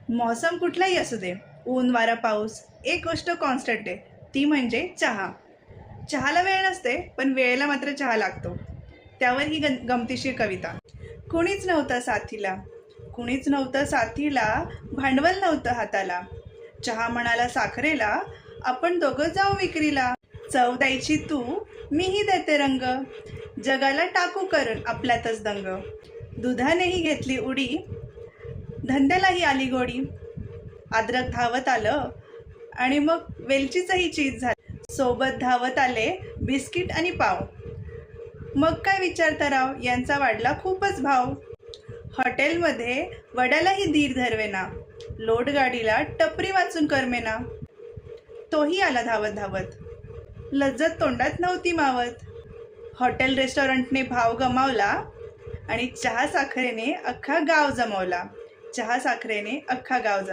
मौसम कुठलाही असू दे, ऊन वारा पाऊस, एक गोष्ट कॉन्स्टंट आहे, ती म्हणजे चहा. चहाला वेळ नसते, पण वेळेला मात्र चहा लागतो. त्यावर ही गमतीशीर कविता. कुणीच नव्हतं साथीला, कुणीच नव्हतं साथीला, भांडवल नव्हतं हाताला. चहा म्हणाला साखरेला, आपण दोघं जाऊ विक्रीला. चव द्यायची तू, मीही देते रंग, जगाला टाकू करून आपल्यातच दंग. दुधानेही घेतली उडी, धंद्यालाही आली गोडी. अद्रक धावत आलं आणि मग वेलचीचंही चीज झाली. सोबत धावत आले बिस्किट आणि पाव. मग काय विचारता राव, यांचा वाढला खूपच भाव. हॉटेलमध्ये वड्यालाही धीर धरवेना, लोटगाडीला टपरी वाचून करमेना. तोही आला धावत धावत, लज्जत तोंडात नव्हती मावत. हॉटेल रेस्टॉरंटने भाव गमावला आणि चहा साखरेने अख्खा गाव जमवला. चहा साखरेने अख्खा गाव जमवला.